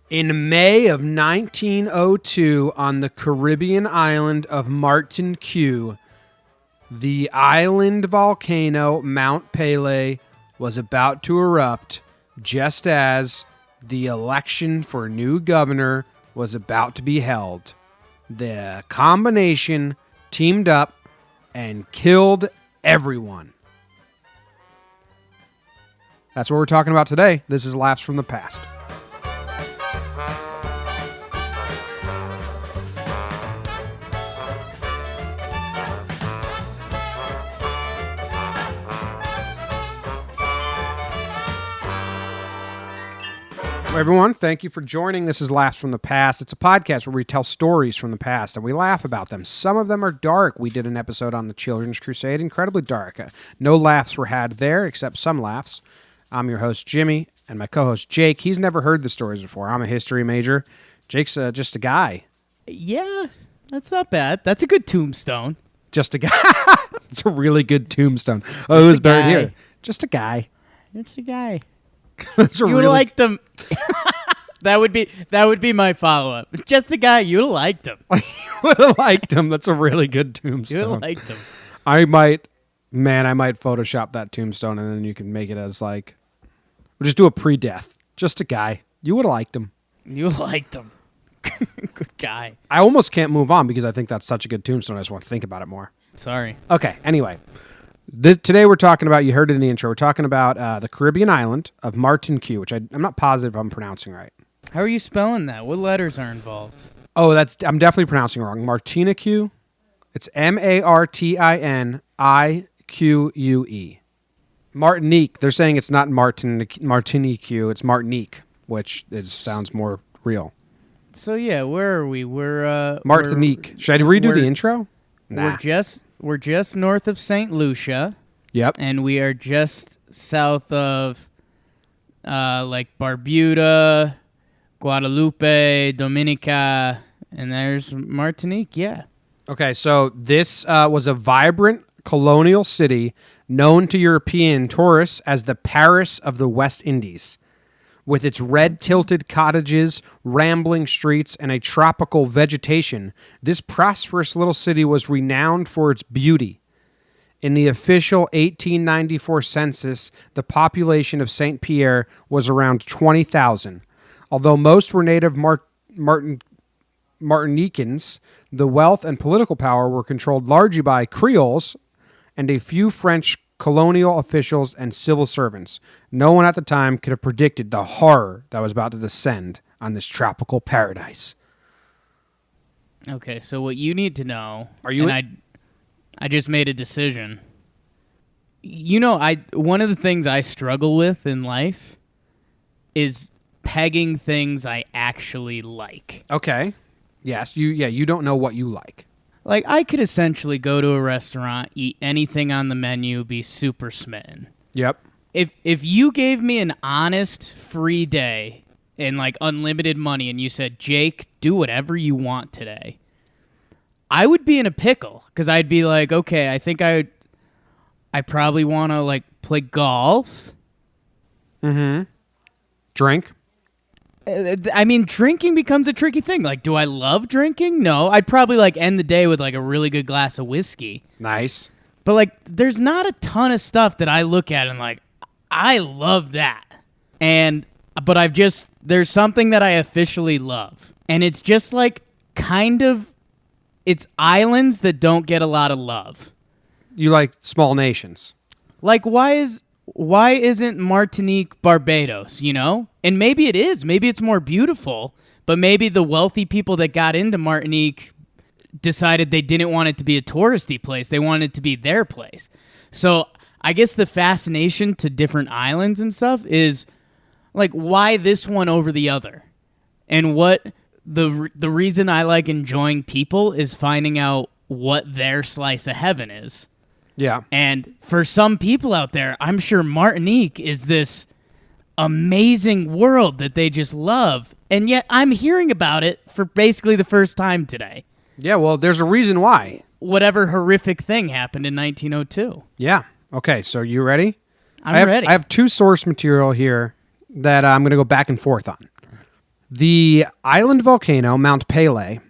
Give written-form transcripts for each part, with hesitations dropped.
In May of 1902, on the Caribbean island of Martinique, the island volcano Mount Pelée was about to erupt just as the election for new governor was about to be held. The combination teamed up and killed everyone. That's what we're talking about today. This is Laughs from the Past. Everyone, thank you for joining. This is Laughs from the Past. It's a podcast where we tell stories from the past and we laugh about them. Some of them are dark. We did an episode on the Children's Crusade, incredibly dark. No laughs were had there, except some laughs. I'm your host, Jimmy, and my co-host, Jake. He's never heard the stories before. I'm a history major. Jake's just a guy. Yeah, that's not bad. That's a good tombstone. Just a guy. It's a really good tombstone. Oh, who's buried here? Just a guy. Just a guy. You would have liked him. That would be my follow-up. Just the guy, you would have liked him. You would have liked him. That's a really good tombstone. You would have liked him. I might Photoshop that tombstone and then you can make it as like, we'll just do a pre-death. Just a guy. You would have liked him. You liked him. Good guy. I almost can't move on because I think that's such a good tombstone. I just want to think about it more. Sorry. Okay, anyway. Today we're talking about, you heard it in the intro, we're talking about the Caribbean island of Martinique, which I'm not positive I'm pronouncing right. How are you spelling that? What letters are involved? Oh, I'm definitely pronouncing it wrong. Martinique. It's Martinique. Martinique. They're saying it's not Martinique, it's Martinique, which sounds more real. So yeah, where are we? We're Martinique. Should I redo the intro? Nah. We're just north of St. Lucia. Yep. And we are just south of like Barbuda, Guadalupe, Dominica, and there's Martinique, yeah. Okay, so this was a vibrant colonial city known to European tourists as the Paris of the West Indies. With its red-tilted cottages, rambling streets, and a tropical vegetation, this prosperous little city was renowned for its beauty. In the official 1894 census, the population of St. Pierre was around 20,000. Although most were native Martinicans, the wealth and political power were controlled largely by Creoles and a few French colonial officials and civil servants. No one at the time could have predicted the horror that was about to descend on this tropical paradise. Okay, so what you need to know, I just made a decision. You know, one of the things I struggle with in life is pegging things I actually like. Okay. Yes, you don't know what you like. Like, I could essentially go to a restaurant, eat anything on the menu, be super smitten. Yep. If you gave me an honest, free day and, like, unlimited money and you said, Jake, do whatever you want today, I would be in a pickle because I'd be like, okay, I think I probably want to, like, play golf. Mm-hmm. Drink. I mean, drinking becomes a tricky thing. Like, do I love drinking? No. I'd probably, like, end the day with, like, a really good glass of whiskey. Nice. But, like, there's not a ton of stuff that I look at and, like, I love that. But there's something that I officially love. And it's just, like, it's islands that don't get a lot of love. You like small nations. Like, why isn't Martinique Barbados, you know? And maybe it is. Maybe it's more beautiful, but maybe the wealthy people that got into Martinique decided they didn't want it to be a touristy place. They wanted it to be their place. So I guess the fascination to different islands and stuff is, like, why this one over the other? And what the reason I like enjoying people is finding out what their slice of heaven is. Yeah. And for some people out there, I'm sure Martinique is this amazing world that they just love. And yet I'm hearing about it for basically the first time today. Yeah, well, there's a reason why. Whatever horrific thing happened in 1902. Yeah. Okay, so you ready? I'm ready. I have two source material here that I'm going to go back and forth on. The island volcano, Mount Pelée,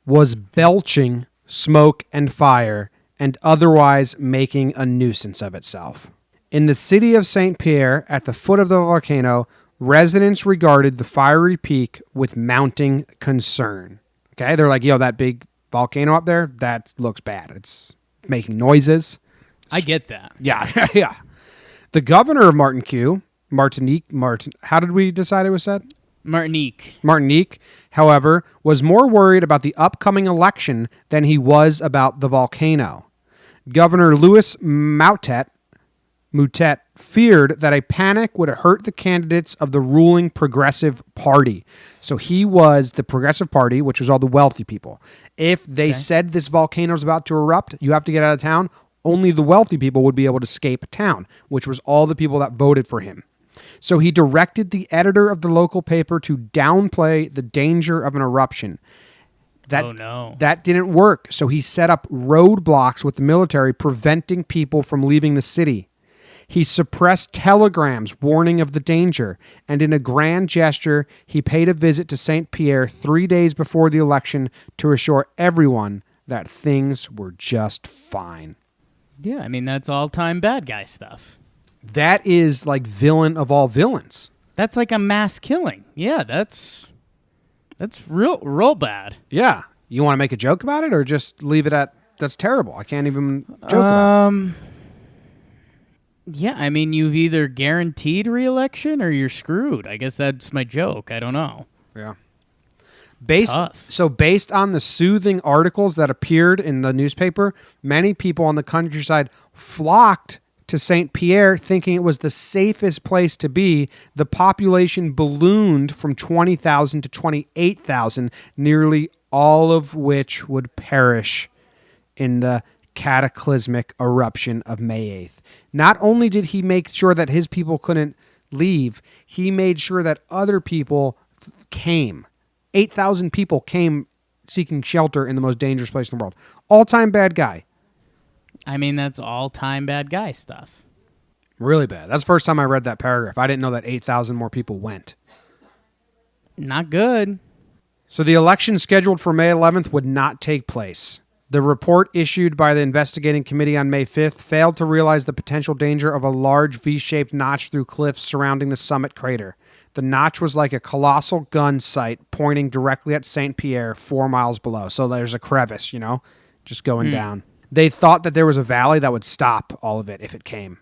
was belching smoke and fire and otherwise making a nuisance of itself. In the city of St. Pierre, at the foot of the volcano, residents regarded the fiery peak with mounting concern. Okay, they're like, yo, that big volcano up there, that looks bad. It's making noises. I get that. Yeah, yeah. The governor of Martinique, how did we decide it was said? Martinique, however, was more worried about the upcoming election than he was about the volcano. Governor Louis Moutet feared that a panic would hurt the candidates of the ruling Progressive Party. So he was the Progressive Party, which was all the wealthy people. If they said this volcano is about to erupt, you have to get out of town, only the wealthy people would be able to escape town, which was all the people that voted for him. So he directed the editor of the local paper to downplay the danger of an eruption. That didn't work, so he set up roadblocks with the military preventing people from leaving the city. He suppressed telegrams warning of the danger, and in a grand gesture, he paid a visit to St. Pierre 3 days before the election to assure everyone that things were just fine. Yeah, I mean, that's all-time bad guy stuff. That is like villain of all villains. That's like a mass killing. Yeah, that's real bad. Yeah. You want to make a joke about it or just leave it at, that's terrible. I can't even joke about it. Yeah, I mean, you've either guaranteed re-election or you're screwed. I guess that's my joke. I don't know. Yeah. Based on the soothing articles that appeared in the newspaper, many people on the countryside flocked to St. Pierre thinking it was the safest place to be. The population ballooned from 20,000 to 28,000, nearly all of which would perish in the cataclysmic eruption of May 8th. Not only did he make sure that his people couldn't leave, he made sure that other people came. 8,000 people came seeking shelter in the most dangerous place in the world. All-time bad guy. I mean, that's all-time bad guy stuff. Really bad. That's the first time I read that paragraph. I didn't know that 8,000 more people went. Not good. So the election scheduled for May 11th would not take place. The report issued by the investigating committee on May 5th failed to realize the potential danger of a large V-shaped notch through cliffs surrounding the summit crater. The notch was like a colossal gun sight pointing directly at St. Pierre 4 miles below. So there's a crevice, just going down. They thought that there was a valley that would stop all of it if it came.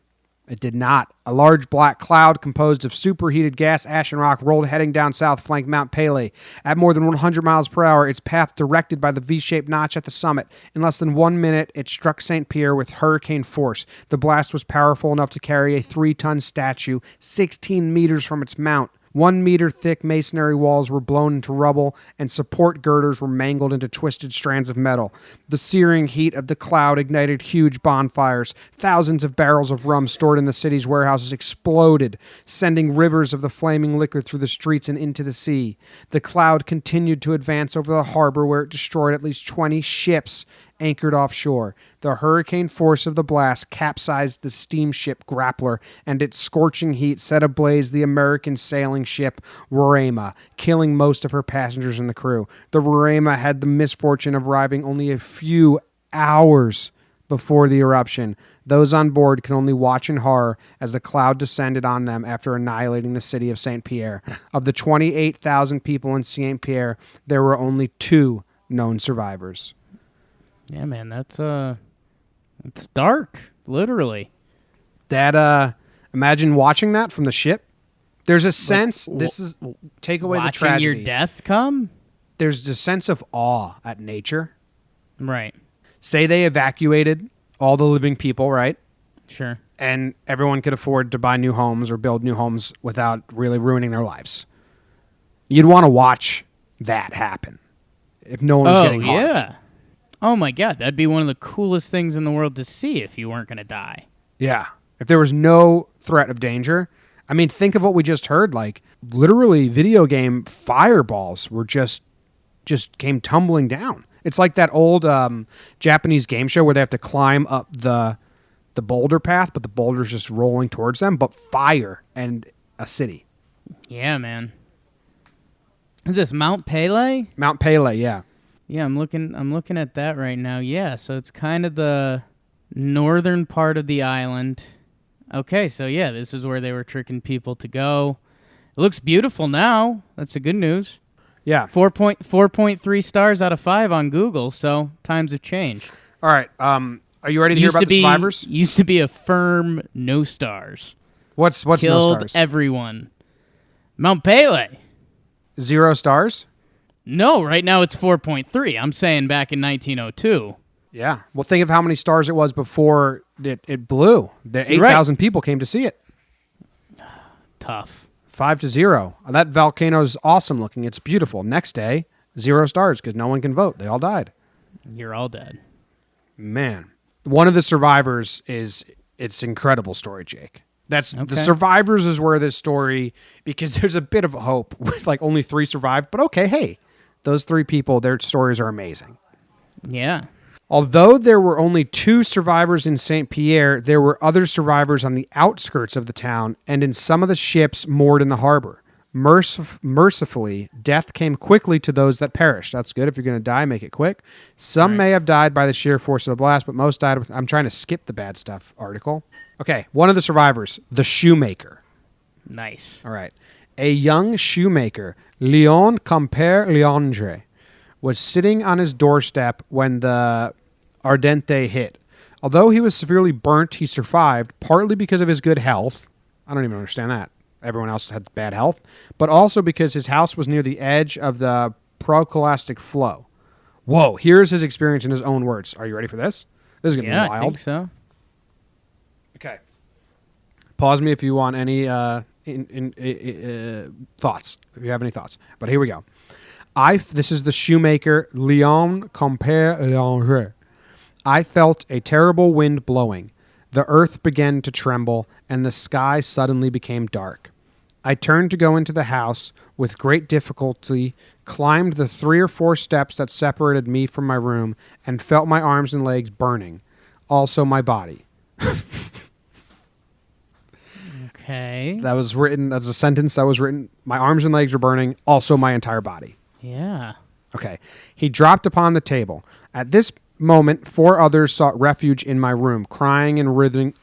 It did not. A large black cloud composed of superheated gas, ash, and rock rolled heading down south flank Mount Pelée. At more than 100 miles per hour, its path directed by the V-shaped notch at the summit. In less than 1 minute, it struck St. Pierre with hurricane force. The blast was powerful enough to carry a 3-ton statue 16 meters from its mount. 1 meter thick masonry walls were blown into rubble, and support girders were mangled into twisted strands of metal. The searing heat of the cloud ignited huge bonfires. Thousands of barrels of rum stored in the city's warehouses exploded, sending rivers of the flaming liquor through the streets and into the sea. The cloud continued to advance over the harbor, where it destroyed at least 20 ships anchored offshore. The hurricane force of the blast capsized the steamship Grappler, and its scorching heat set ablaze the American sailing ship Roraima, killing most of her passengers and the crew. The Roraima had the misfortune of arriving only a few hours before the eruption. Those on board could only watch in horror as the cloud descended on them after annihilating the city of St. Pierre. Of the 28,000 people in St. Pierre, there were only 2 known survivors. Yeah, man, that's dark, literally. That imagine watching that from the ship. There's a sense take away the tragedy. Watching your death come? There's a sense of awe at nature. Right. Say they evacuated all the living people, right? Sure. And everyone could afford to buy new homes or build new homes without really ruining their lives. You'd want to watch that happen if no one was getting harmed. Yeah. Oh my God, that'd be one of the coolest things in the world to see if you weren't going to die. Yeah. If there was no threat of danger. I mean, think of what we just heard. Like, literally, video game fireballs were just came tumbling down. It's like that old Japanese game show where they have to climb up the boulder path, but the boulder's just rolling towards them, but fire and a city. Yeah, man. Is this Mount Pelée? Mount Pelée, yeah. Yeah, I'm looking at that right now. Yeah, so it's kind of the northern part of the island. Okay, so yeah, this is where they were tricking people to go. It looks beautiful now. That's the good news. Yeah. 4.3 stars out of 5 on Google, so times have changed. All right. Are you ready to hear about the survivors? Used to be a firm no stars. What's no Killed stars? everyone. Mount Pelée. 0 stars? No, right now it's 4.3. I'm saying back in 1902. Yeah. Well, think of how many stars it was before it blew. The 8,000 people came to see it. Tough. 5-0. That volcano's awesome looking. It's beautiful. Next day, 0 stars because no one can vote. They all died. You're all dead. Man. One of the survivors it's incredible story, Jake. That's Okay. The survivors is where this story, because there's a bit of hope with like only 3 survived, but okay, hey, those 3 people, their stories are amazing. Yeah. Although there were only 2 survivors in St. Pierre, there were other survivors on the outskirts of the town and in some of the ships moored in the harbor. Mercifully, death came quickly to those that perished. That's good. If you're going to die, make it quick. Some may have died by the sheer force of the blast, but most died with... I'm trying to skip the bad stuff article. Okay, one of the survivors, the shoemaker. Nice. All right. A young shoemaker, Léon Compère Leandre, was sitting on his doorstep when the Ardente hit. Although he was severely burnt, he survived, partly because of his good health. I don't even understand that. Everyone else had bad health. But also because his house was near the edge of the procolastic flow. Whoa, here's his experience in his own words. Are you ready for this? This is going to be wild. I think so. Okay. Pause me if you want any thoughts, if you have any thoughts. But here we go. This is the shoemaker, Léon Compère Leandre. I felt a terrible wind blowing. The earth began to tremble, and the sky suddenly became dark. I turned to go into the house, with great difficulty, climbed the 3 or 4 steps that separated me from my room, and felt my arms and legs burning. Also my body. Okay. That's a sentence that was written. My arms and legs were burning, also my entire body. Yeah. Okay. He dropped upon the table. At this moment, 4 others sought refuge in my room, crying and writhing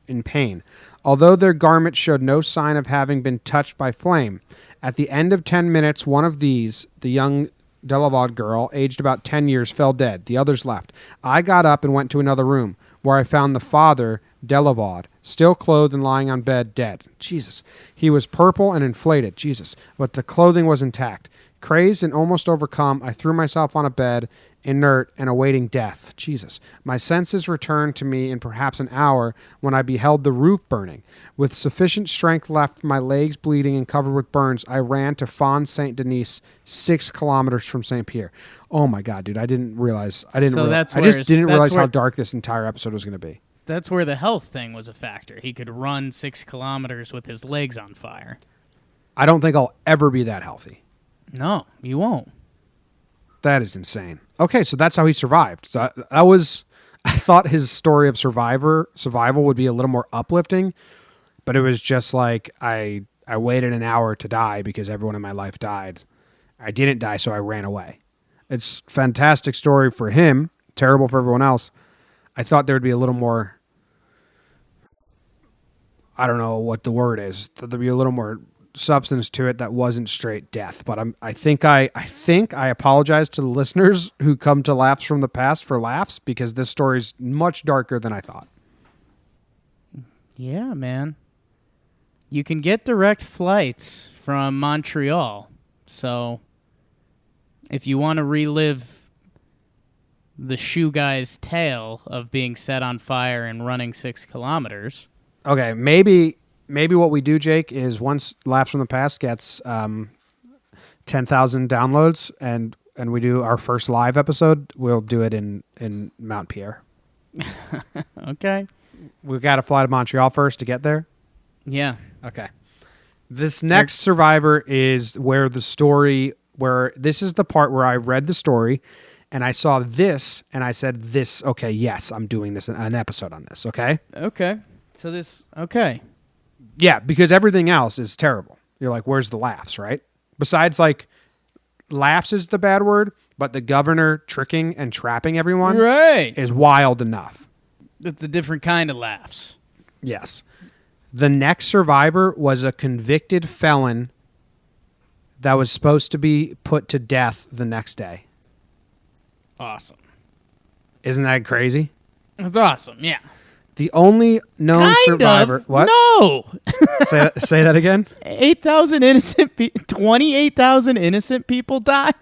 in pain. Although their garments showed no sign of having been touched by flame, at the end of 10 minutes, one of these, the young Delavod girl, aged about 10 years, fell dead. The others left. I got up and went to another room, where I found the father, Delavod, still clothed and lying on bed, dead. Jesus. He was purple and inflated. Jesus. But the clothing was intact. Crazed and almost overcome, I threw myself on a bed, inert and awaiting death. Jesus. My senses returned to me in perhaps an hour when I beheld the roof burning. With sufficient strength left, my legs bleeding and covered with burns, I ran to Fond Saint Denis, 6 kilometers from Saint Pierre. Oh my God, dude! I didn't realize. I just didn't realize how dark this entire episode was going to be. That's where the health thing was a factor. He could run 6 kilometers with his legs on fire. I don't think I'll ever be that healthy. No, you won't. That is insane. Okay, so that's how he survived. So I thought his story of survival would be a little more uplifting, but it was just like I waited an hour to die because everyone in my life died. I didn't die, so I ran away. It's a fantastic story for him, terrible for everyone else. I thought there would be a little more, I don't know what the word is, there'd be a little more substance to it that wasn't straight death. But I think I apologize to the listeners who come to Laughs from the Past for laughs, because this story's much darker than I thought. Yeah, man. You can get direct flights from Montreal. So if you want to relive the shoe guy's tale of being set on fire and running 6 kilometers. Okay, maybe what we do, Jake, is once Laughs from the Past gets 10,000 downloads and we do our first live episode, we'll do it in Mount Pierre. Okay. We've got to fly to Montreal first to get there? Yeah. Okay. This next survivor is where this is the part where I read the story and I saw this and I said this, okay, yes, I'm doing this, an episode on this, okay? Okay. Okay. Yeah, because everything else is terrible. You're like, where's the laughs, right? Besides, like, laughs is the bad word, but the governor tricking and trapping everyone Right. is wild enough. It's a different kind of laughs. Yes. The next survivor was a convicted felon that was supposed to be put to death the next day. Awesome. Isn't that crazy? That's awesome. Yeah. The only known Kind survivor. of. What? No. Say that again. 8,000 innocent 28,000 innocent people die.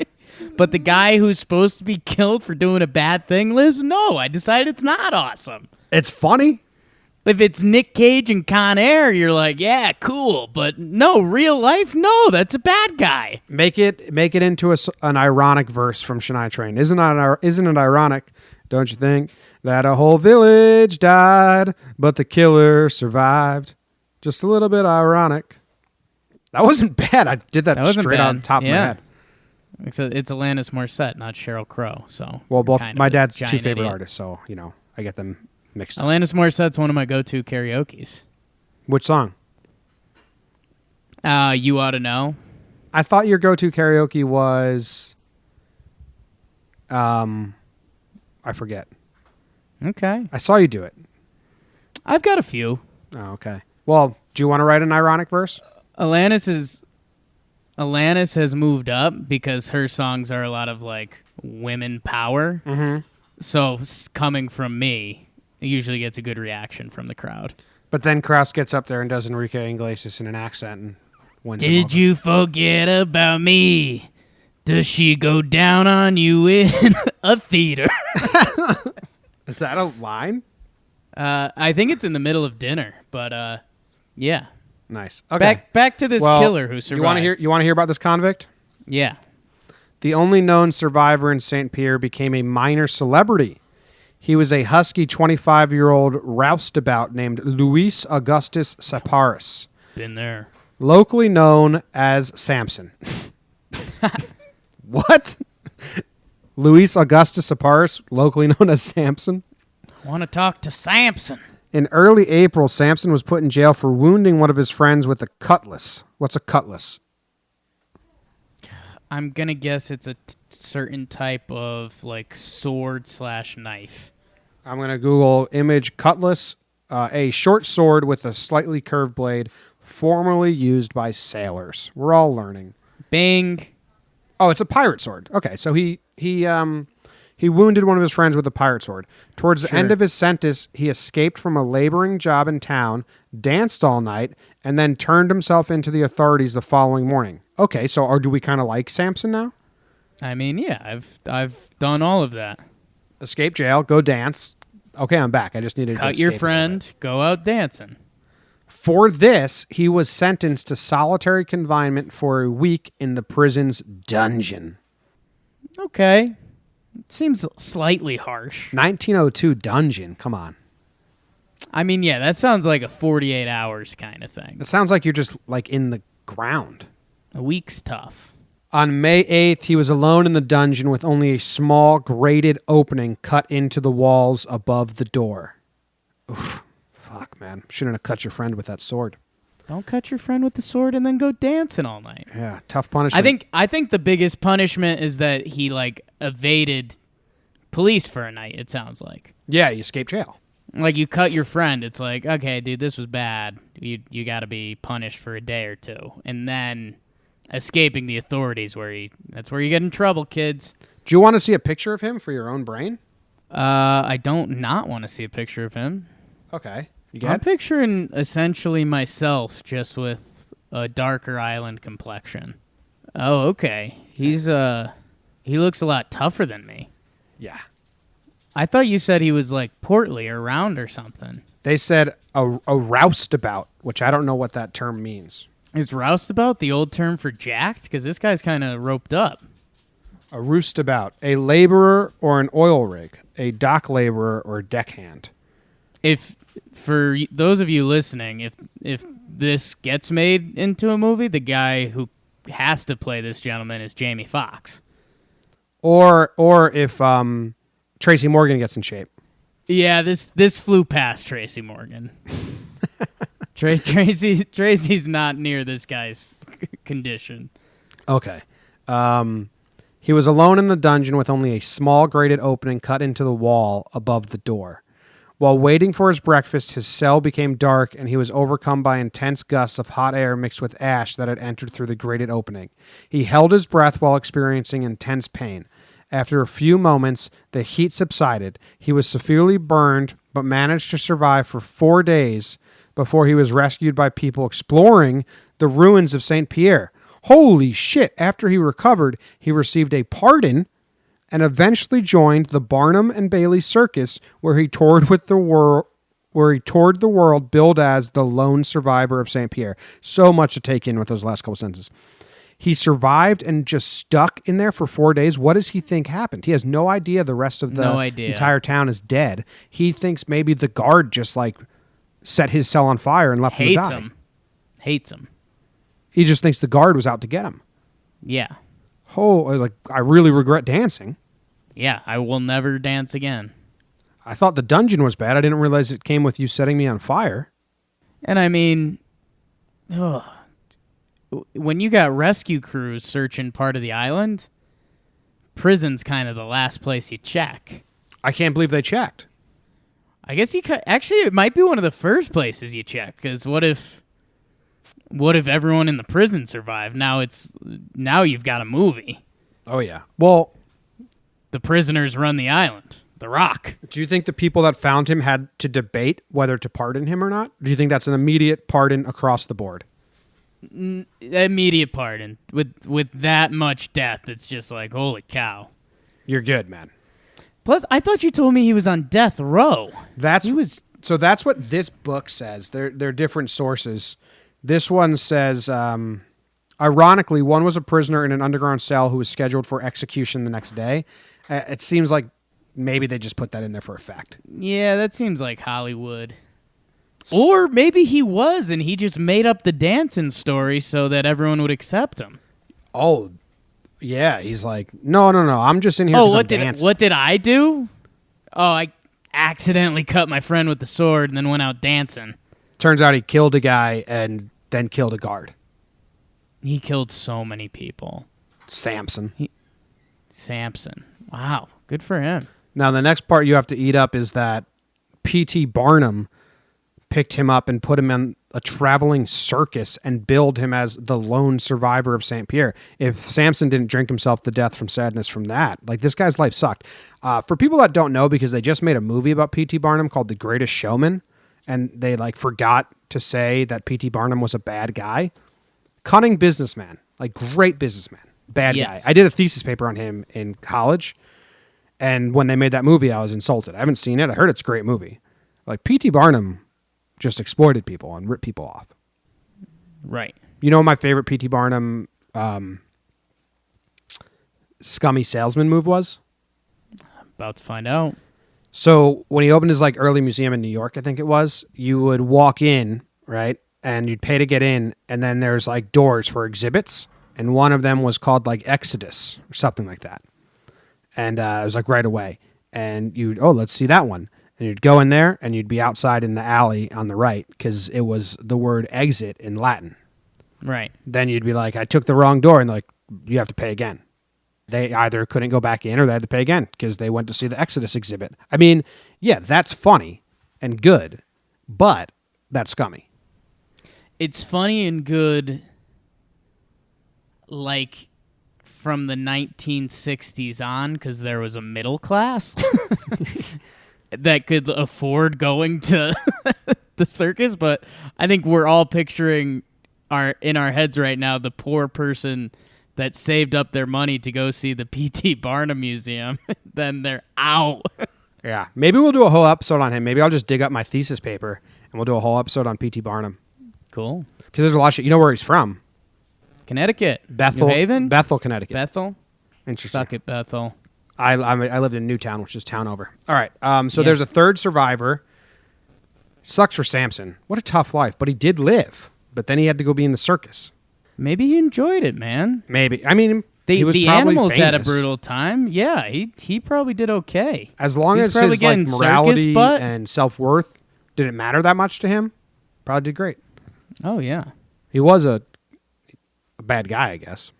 But the guy who's supposed to be killed for doing a bad thing lives? No, I decided it's not awesome. It's funny. If it's Nick Cage and Con Air, you're like, yeah, cool. But no, real life, no, that's a bad guy. Make it into an ironic verse from Shania Twain. Isn't it ironic, don't you think, that a whole village died, but the killer survived? Just a little bit ironic. That wasn't bad. I did that wasn't straight bad. on top of my head. It's Alanis Morissette, not Cheryl Crow. So Well, both kind of my a dad's two giant favorite idiot. artists, so I get them mixed up. Alanis Morissette's one of my go-to karaoke's. Which song? You Ought to Know. I thought your go-to karaoke was, I forget. Okay. I saw you do it. I've got a few. Oh, okay. Well, do you want to write an ironic verse? Alanis has moved up because her songs are a lot of like women power. Mm-hmm. So coming from me, it usually gets a good reaction from the crowd. But then Krause gets up there and does Enrique Iglesias in an accent and wins him Did over. you forget about me? Does she go down on you in a theater? Is that a line? I think it's in the middle of dinner, but yeah. Nice. Okay. Back to this Well, killer who survived. You want to hear about this convict? Yeah. The only known survivor in St. Pierre became a minor celebrity. He was a husky 25-year-old roustabout named Luis Augustus Saparis, Been there. locally known as Samson. What? Luis Augustus Saparis, locally known as Samson? I want to talk to Samson. In early April, Samson was put in jail for wounding one of his friends with a cutlass. What's a cutlass? I'm going to guess it's a certain type of like sword/knife. I'm going to Google image cutlass, a short sword with a slightly curved blade, formerly used by sailors. We're all learning. Bing. Oh, it's a pirate sword. Okay, so he wounded one of his friends with a pirate sword. Towards the end of his sentence, he escaped from a laboring job in town, danced all night, and then turned himself into the authorities the following morning. Okay, so do we kind of like Samson now? I mean, yeah, I've done all of that. Escape jail, go dance. Okay, I'm back. I just needed to Cut your friend, go out dancing. For this, he was sentenced to solitary confinement for a week in the prison's dungeon. Okay. Seems slightly harsh. 1902 dungeon. Come on. I mean, yeah, that sounds like a 48 hours kind of thing. It sounds like you're just like in the ground. A week's tough. On May 8th, he was alone in the dungeon with only a small grated opening cut into the walls above the door. Oof. Fuck, man. Shouldn't have cut your friend with that sword. Don't cut your friend with the sword and then go dancing all night. Yeah, tough punishment. I think the biggest punishment is that he like evaded police for a night, it sounds like. Yeah, you escaped jail. Like you cut your friend, it's like, okay, dude, this was bad. You got to be punished for a day or two. And then escaping the authorities that's where you get in trouble, kids. Do you want to see a picture of him for your own brain? I don't not want to see a picture of him. Okay. You I'm get it? picturing essentially myself just with a darker island complexion. Oh, okay. He looks a lot tougher than me. Yeah. I thought you said he was like portly or round or something. They said a roustabout, which I don't know what that term means. Is roustabout the old term for jacked? Because this guy's kind of roped up. A roostabout, a laborer or an oil rig, a dock laborer or deckhand. If for those of you listening, if this gets made into a movie, the guy who has to play this gentleman is Jamie Foxx. Or if Tracy Morgan gets in shape. Yeah, this flew past Tracy Morgan. Tracy's not near this guy's condition. Okay. He was alone in the dungeon with only a small grated opening cut into the wall above the door. While waiting for his breakfast, his cell became dark and he was overcome by intense gusts of hot air mixed with ash that had entered through the grated opening. He held his breath while experiencing intense pain. After a few moments, the heat subsided. He was severely burned, but managed to survive for 4 days before he was rescued by people exploring the ruins of St. Pierre. Holy shit! After he recovered, he received a pardon and eventually joined the Barnum and Bailey Circus, where he toured the world, billed as the lone survivor of St. Pierre. So much to take in with those last couple sentences. He survived and just stuck in there for 4 days. What does he think happened? He has no idea the rest of the entire town is dead. He thinks maybe the guard just like set his cell on fire and left him to die. Hates him. He just thinks the guard was out to get him. Yeah. Oh, like, I really regret dancing. Yeah, I will never dance again. I thought the dungeon was bad. I didn't realize it came with you setting me on fire. And I mean, when you got rescue crews searching part of the island, prison's kind of the last place you check. I can't believe they checked. I guess actually it might be one of the first places you check, because what if everyone in the prison survived? Now you've got a movie. Oh yeah. Well, the prisoners run the island. The Rock. Do you think the people that found him had to debate whether to pardon him or not? Do you think that's an immediate pardon across the board? Immediate pardon. With that much death, it's just like, holy cow. You're good, man. Plus, I thought you told me he was on death row. So that's what this book says. They're different sources. This one says, ironically, one was a prisoner in an underground cell who was scheduled for execution the next day. It seems like maybe they just put that in there for effect. Yeah, that seems like Hollywood. Or maybe he was, and he just made up the dancing story so that everyone would accept him. Oh, yeah. He's like, no, I'm just in here because I'm dancing. What did I do? Oh, I accidentally cut my friend with the sword and then went out dancing. Turns out he killed a guy and then killed a guard. He killed so many people. Samson. Wow, good for him. Now, the next part you have to eat up is that P.T. Barnum picked him up and put him in a traveling circus and billed him as the lone survivor of St. Pierre. If Samson didn't drink himself to death from sadness from that, like, this guy's life sucked. For people that don't know, because they just made a movie about P.T. Barnum called The Greatest Showman, and they forgot to say that P.T. Barnum was a bad guy. Cunning businessman, great businessman, bad guy. I did a thesis paper on him in college, and when they made that movie, I was insulted. I haven't seen it. I heard it's a great movie. P.T. Barnum just exploited people and ripped people off. Right. You know what my favorite P.T. Barnum scummy salesman move was? About to find out. So when he opened his early museum in New York, I think it was, you would walk in, right? And you'd pay to get in, and then there's doors for exhibits, and one of them was called Exodus or something like that. And it was right away. And let's see that one. And you'd go in there, and you'd be outside in the alley on the right, because it was the word exit in Latin. Right. Then you'd be like, I took the wrong door, and you have to pay again. They either couldn't go back in or they had to pay again because they went to see the Exodus exhibit. I mean, yeah, that's funny and good, but that's scummy. It's funny and good, from the 1960s on, because there was a middle class that could afford going to the circus. But I think we're all picturing in our heads right now the poor person that saved up their money to go see the P.T. Barnum Museum. Then they're out. Yeah, maybe we'll do a whole episode on him. Maybe I'll just dig up my thesis paper and we'll do a whole episode on P.T. Barnum. Cool. Because there's a lot of shit. You know where he's from? Connecticut. Bethel. New Haven? Bethel, Connecticut. Bethel? Interesting. Suck it, Bethel. I lived in Newtown, which is town over. All right. So there's a third survivor. Sucks for Samson. What a tough life. But he did live. But then he had to go be in the circus. Maybe he enjoyed it, man. Maybe. I mean, he was the probably animals famous. had a brutal time. Yeah, he probably did okay. As long as his morality and self-worth didn't matter that much to him, probably did great. Oh, yeah. He was a bad guy, I guess.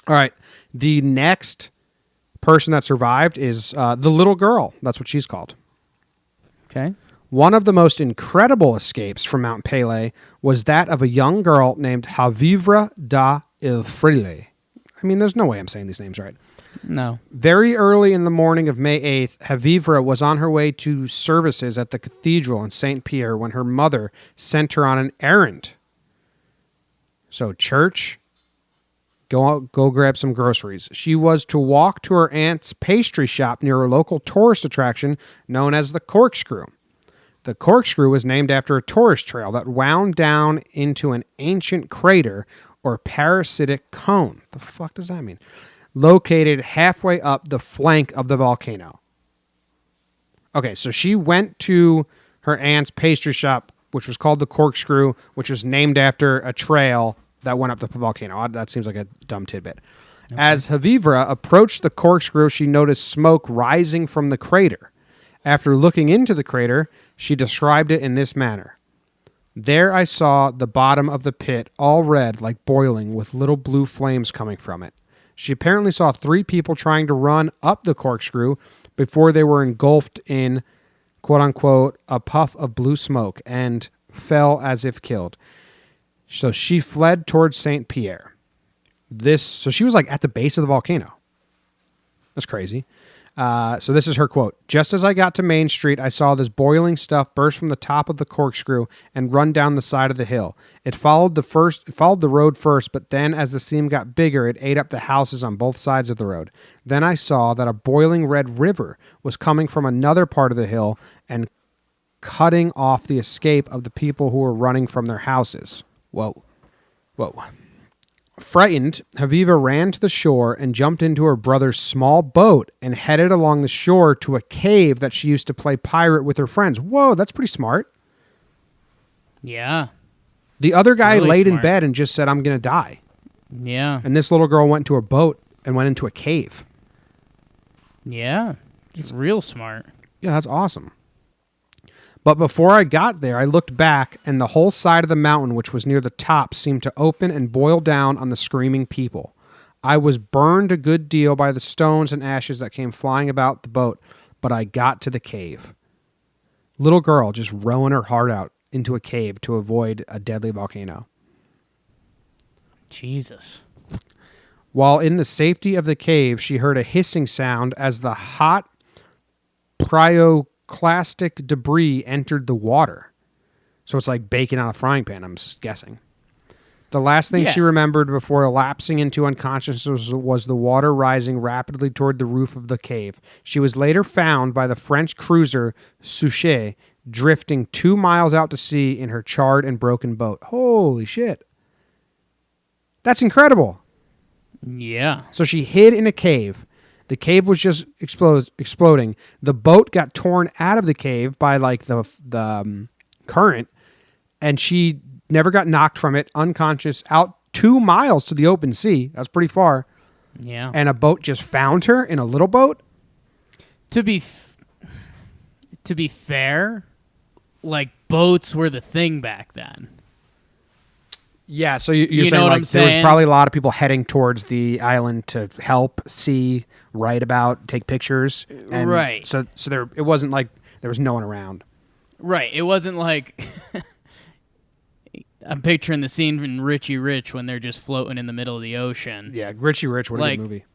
All right. The next person that survived is the little girl. That's what she's called. Okay. One of the most incredible escapes from Mount Pelée was that of a young girl named Havivra da Ilfrile. I mean, there's no way I'm saying these names right. No. Very early in the morning of May 8th, Havivra was on her way to services at the cathedral in St. Pierre when her mother sent her on an errand. So, church, go grab some groceries. She was to walk to her aunt's pastry shop near a local tourist attraction known as the Corkscrew. The Corkscrew was named after a tourist trail that wound down into an ancient crater or parasitic cone. The fuck does that mean? Located halfway up the flank of the volcano. Okay, so she went to her aunt's pastry shop, which was called the Corkscrew, which was named after a trail that went up the volcano. That seems like a dumb tidbit. Okay. As Havivra approached the Corkscrew, she noticed smoke rising from the crater. After looking into the crater, she described it in this manner. There I saw the bottom of the pit all red like boiling with little blue flames coming from it. She apparently saw 3 people trying to run up the Corkscrew before they were engulfed in, quote-unquote, a puff of blue smoke and fell as if killed. So she fled towards St. Pierre. So she was like at the base of the volcano. That's crazy. So this is her quote. Just as I got to Main Street, I saw this boiling stuff burst from the top of the Corkscrew and run down the side of the hill. It followed the road first, but then as the steam got bigger, it ate up the houses on both sides of the road. Then I saw that a boiling red river was coming from another part of the hill and cutting off the escape of the people who were running from their houses. Whoa. Frightened, Haviva ran to the shore and jumped into her brother's small boat and headed along the shore to a cave that she used to play pirate with her friends. Whoa, that's pretty smart. Yeah. The other guy really laid smart. in bed and just said, I'm going to die. Yeah. And this little girl went to her boat and went into a cave. Yeah. It's real smart. Yeah, that's awesome. But before I got there, I looked back, and the whole side of the mountain, which was near the top, seemed to open and boil down on the screaming people. I was burned a good deal by the stones and ashes that came flying about the boat, but I got to the cave. Little girl just rowing her heart out into a cave to avoid a deadly volcano. Jesus. While in the safety of the cave, she heard a hissing sound as the hot pyroclastic debris entered the water. So it's like baking on a frying pan, I'm guessing. The last thing she remembered before lapsing into unconsciousness was the water rising rapidly toward the roof of the cave. She was later found by the French cruiser Souchet drifting 2 miles out to sea in her charred and broken boat. Holy shit. That's incredible. Yeah. So she hid in a cave. The cave was just exploding. The boat got torn out of the cave by like the current, and she never got knocked from it, unconscious, out 2 miles to the open sea. That's pretty far. Yeah. And a boat just found her in a little boat? To be fair, like boats were the thing back then. Yeah, so you're You saying know what like I'm there was saying? probably a lot of people heading towards the island to help, see, write about, take pictures. And right. So there, it wasn't like there was no one around. Right. It wasn't like I'm picturing the scene in Richie Rich when they're just floating in the middle of the ocean. Yeah, Richie Rich, what a good movie.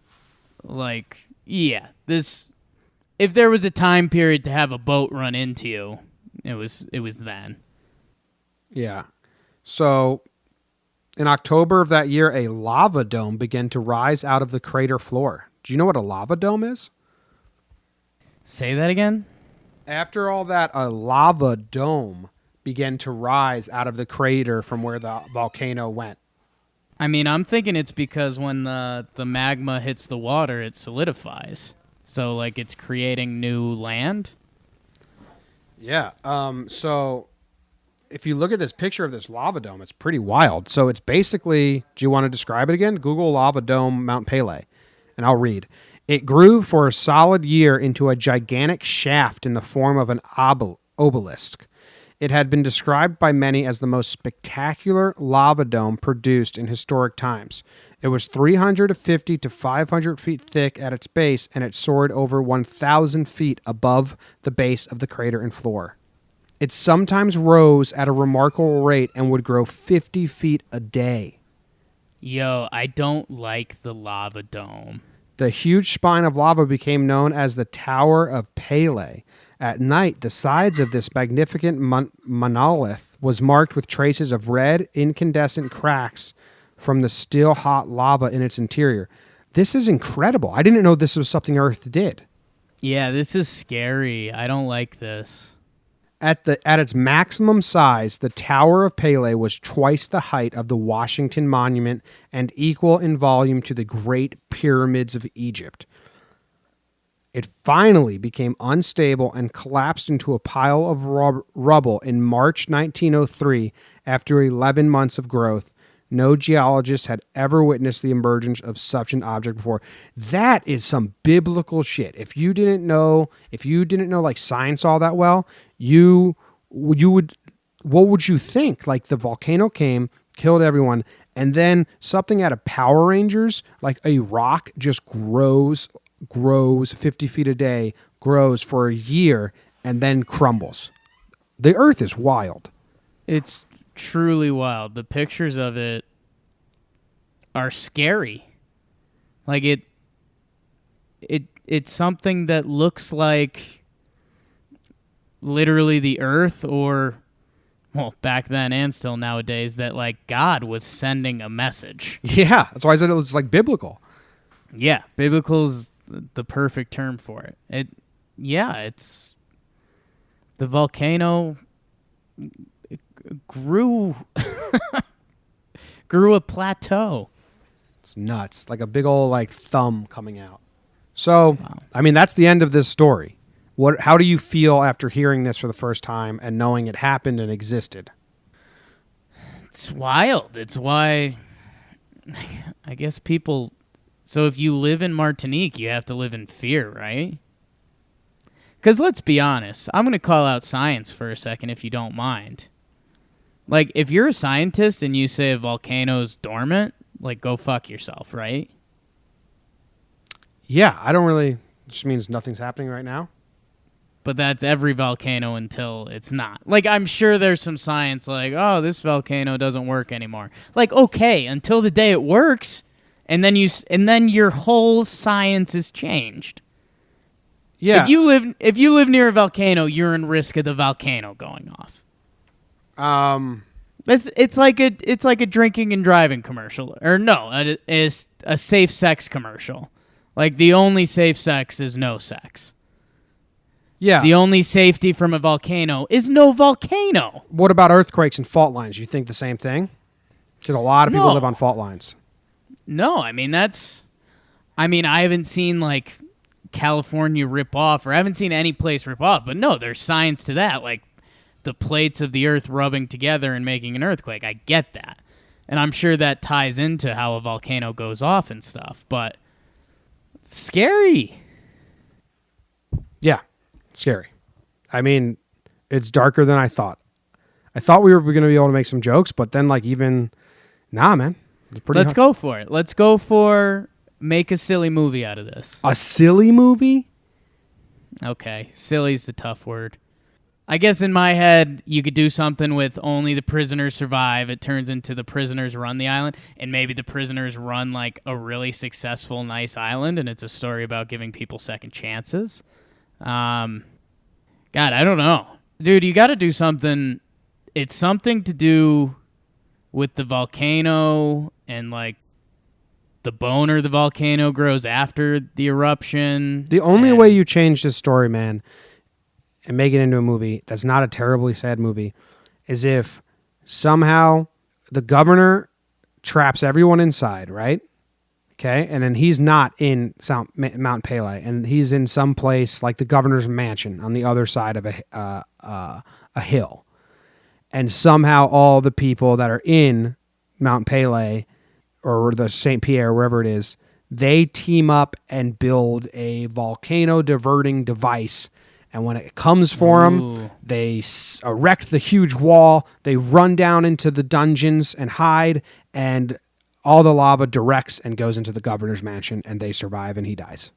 Like, yeah, if there was a time period to have a boat run into you, it was then. Yeah. So in October of that year, a lava dome began to rise out of the crater floor. Do you know what a lava dome is? Say that again? After all that, a lava dome began to rise out of the crater from where the volcano went. I mean, I'm thinking it's because when the magma hits the water, it solidifies. So, like, it's creating new land? Yeah. So if you look at this picture of this lava dome, it's pretty wild. So it's basically, do you want to describe it again? Google lava dome Mount Pelée, and I'll read. It grew for a solid year into a gigantic shaft in the form of an obelisk. It had been described by many as the most spectacular lava dome produced in historic times. It was 350 to 500 feet thick at its base, and it soared over 1,000 feet above the base of the crater and floor. It sometimes rose at a remarkable rate and would grow 50 feet a day. Yo, I don't like the lava dome. The huge spine of lava became known as the Tower of Pelée. At night, the sides of this magnificent monolith was marked with traces of red, incandescent cracks from the still hot lava in its interior. This is incredible. I didn't know this was something Earth did. Yeah, this is scary. I don't like this. At its maximum size, the Tower of Pelée was twice the height of the Washington Monument and equal in volume to the Great Pyramids of Egypt. It finally became unstable and collapsed into a pile of rubble in March 1903 after 11 months of growth. No geologist had ever witnessed the emergence of such an object before. That is some biblical shit. If you didn't know like science all that well, you would, what would you think? Like the volcano came, killed everyone, and then something out of Power Rangers, like a rock just grows 50 feet a day, grows for a year, and then crumbles. The Earth is wild. It's truly wild. The pictures of it are scary. Like it's something that looks like literally the Earth, or well, back then and still nowadays, that like God was sending a message. Yeah, that's why I said it was like biblical. Yeah, biblical's the perfect term for it. It's the volcano grew a plateau. It's nuts, like a big old like thumb coming out. So, Wow. I mean, that's the end of this story. How do you feel after hearing this for the first time and knowing it happened and existed? It's wild. It's why I guess people. So if you live in Martinique, you have to live in fear, right? Because let's be honest, I'm going to call out science for a second if you don't mind. Like, if you're a scientist and you say a volcano's dormant, like, go fuck yourself, right? Yeah, I don't really. It just means nothing's happening right now. But that's every volcano until it's not. Like, I'm sure there's some science like, oh, this volcano doesn't work anymore. Like, okay, until the day it works, and then your whole science is changed. Yeah. If you live near a volcano, you're in risk of the volcano going off. It's like a drinking and driving commercial, or no, it's a safe sex commercial. Like, the only safe sex is no sex. Yeah. The only safety from a volcano is no volcano. What about earthquakes and fault lines? You think the same thing? Because a lot of people No. live on fault lines. No, I haven't seen like California rip off, or I haven't seen any place rip off, but no, there's science to that, like the plates of the earth rubbing together and making an earthquake. I get that. And I'm sure that ties into how a volcano goes off and stuff, but it's scary. Yeah, scary. I mean, it's darker than I thought. I thought we were going to be able to make some jokes, but then nah, man. Let's go for it. Let's go for make a silly movie out of this. A silly movie? Okay, silly's the tough word. I guess in my head, you could do something with only the prisoners survive. It turns into the prisoners run the island, and maybe the prisoners run like a really successful, nice island, and it's a story about giving people second chances. God, I don't know. Dude, you got to do something. It's something to do with the volcano and like the boner the volcano grows after the eruption. The only way you change this story, man, and make it into a movie that's not a terribly sad movie, is if somehow the governor traps everyone inside, right? Okay, and then he's not in Mount Pelée, and he's in some place like the governor's mansion on the other side of a hill. And somehow all the people that are in Mount Pelée or the St. Pierre, wherever it is, they team up and build a volcano diverting device, And when it comes for them, they erect the huge wall. They run down into the dungeons and hide. And all the lava directs and goes into the governor's mansion. And they survive and he dies.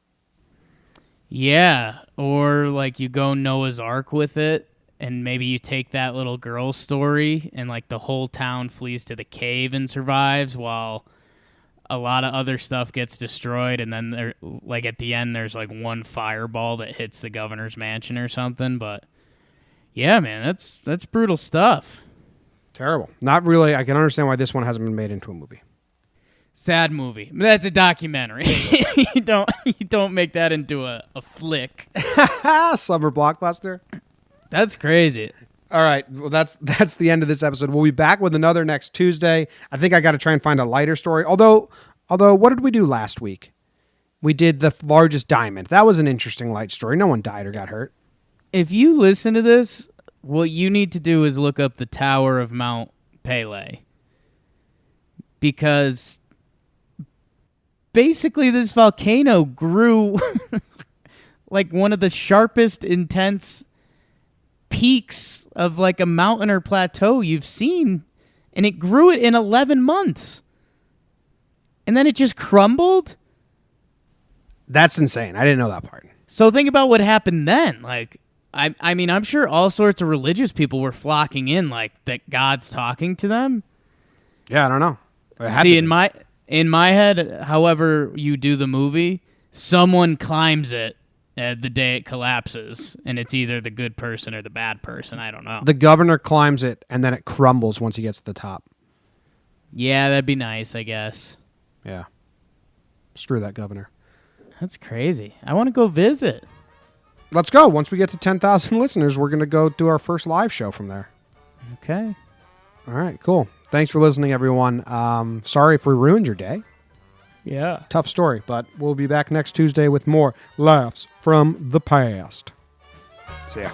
Yeah. Or like you go Noah's Ark with it. And maybe you take that little girl's story and like the whole town flees to the cave and survives while a lot of other stuff gets destroyed. And then there, like at the end, there's like one fireball that hits the governor's mansion or something. But yeah, man, that's brutal stuff. Terrible. Not really. I can understand why this one hasn't been made into a movie. Sad movie. That's a documentary. you don't make that into a flick. Summer blockbuster. That's crazy. All right. Well, that's the end of this episode. We'll be back with another next Tuesday. I think I got to try and find a lighter story. Although, what did we do last week? We did the largest diamond. That was an interesting light story. No one died or got hurt. If you listen to this, what you need to do is look up the Tower of Mount Pelée. Because basically this volcano grew like one of the sharpest, intense peaks of like a mountain or plateau you've seen, and it grew it in 11 months. And then it just crumbled? That's insane. I didn't know that part. So think about what happened then. Like, I mean, I'm sure all sorts of religious people were flocking in, like that God's talking to them. Yeah, I don't know. See, in my head, however you do the movie, someone climbs it the day it collapses, and it's either the good person or the bad person. I don't know. The governor climbs it, and then it crumbles once he gets to the top. Yeah, that'd be nice, I guess. Yeah. Screw that governor. That's crazy. I want to go visit. Let's go. Once we get to 10,000 listeners, we're going to go do our first live show from there. Okay. All right, cool. Thanks for listening, everyone. Sorry if we ruined your day. Yeah. Tough story, but we'll be back next Tuesday with more laughs from the past. See ya.